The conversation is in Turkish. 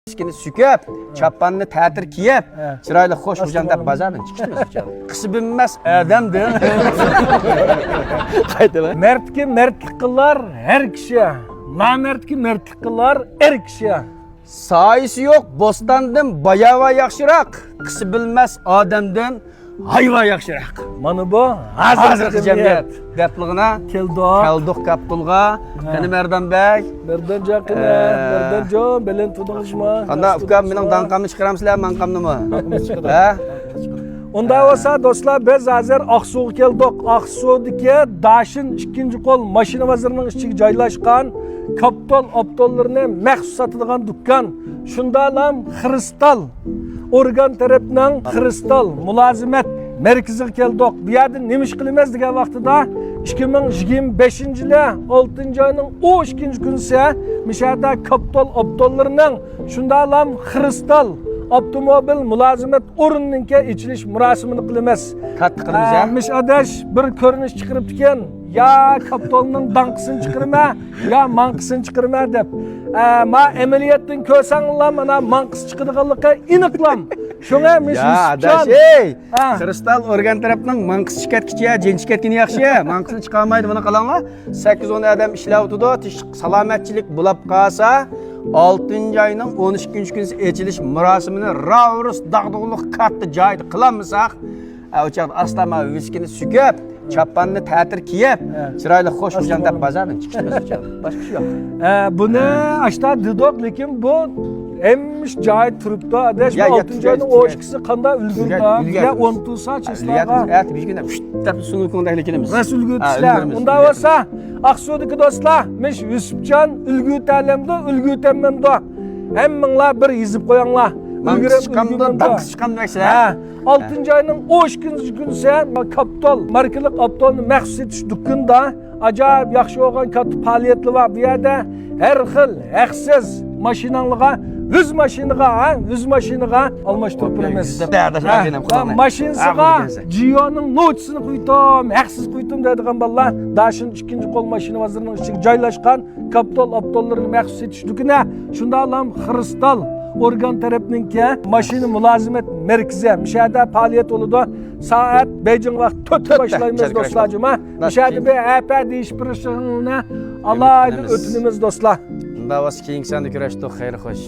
Eskini sükep, çappanını ta'tir kiyip, chiroyli xo'sh bo'lgan deb bozordan chiqishimiz uchun. Qisi bilmas odamdir. Qaytaman. Mertki mertlik qılar her kişi. Namertki mertlik qılar er kişi. Sayısı yok, bostandan bayava yaxshiroq. Qisi bilmas odamdan hayva yaxshiroq. Mana bu Hozirgi jamiyat gaplig'ina keldik kaptulga. Qani Merdanbek. Merdanjo bilan tunishma. Qanda ukam mening danqamni chiqaramsizlar, manqamnimi? Ha? Onda olsa dostlar biz hozir Aqsuga keldik. Aqsudagi Dashin ikkinchi qo'l mashina bozorining ichiga joylashgan kapitol avtolarni maxsus sotadigan dukkan. Shunda ham Kristal organ tarafından Kristal mulozimat merkeziga keldik. Bu yerda nima ish qilamiz degan vaqtida 2025-yili 6-oyning 12-kunisi mishada kapitol avtolarining shunda ham Kristal avtomobil mulozimat o'rnininki ichilish murosimini qilamiz. Qattiq qilamiz ha. Mish adash bir ko'rinish chiqaribdi ekan. Ya kapitolning danqisini chiqarma, ya manqisini chiqarma deb. Ma amaliyotdan ko'rsanglar mana manqis chiqadiganligi aniqlam. Shunga mish ya adash Kristal organ tarafning manqis chiqarkicha, jin chiqarkini yaxshi. Manqisini chiqarmaydi buni qilinglar. 8-10 odam ishlayotdi, tish salomatchilik bo'lib qolsa 6-oyning 12-kunisi echilish murosimini Ravrus dag'dug'liq katta joyda qilamisak, o'chaq aslama viskini sükep, çappanını ta'tir kiyip, chiroyli xo'sh bo'lgan deb bozordan chiqishimiz uchun. Boshqa ish yo'q. Buni ashta dedik, lekin bu emmiş joy turibdi. Adash 6-oyning 12-si qanday ulgurdi? Ya 10 tusa chislaga. Evet, bir gün deb sunukundaylik kelamiz. Rasul ulgurtishlar. Unda bo'lsa, Aqsudagi do'stlar, mish Yusufjon ulgurtalamdi, ulgurtamamdi. Hammanglar bir yozib qo'yinglar. Manqischiqamdan danqischiqam deysizlar. 6-oyning 12-kunisi kapitol markalik avtolni maxsus etish dukkanda ajoyib yaxshi bo'lgan katta faoliyatlar bor. Bu yerda har xil haqsiz mashinanglarga yüz mashinaga almashtirib turamiz. Mashinasiga Jionning notisini qo'ydim, haqsiz qo'ydim deydigan bolalar Dashin ikkinchi qo'l mashina bozorining ichiga joylashgan kapitol avtollarini maxsus etish dukkani. Shunda ham Kristal organ tarafninki mashina mulozimat merkezi mishada faoliyat bo'ladi. Soat Beijing vaqt 4 boshlaymiz do'stlar juma. Mishada bir apa deyish birishini alayda o'tinimiz do'stlar. Unda vas keyingi sanda kurashdik, xayr xo'sh.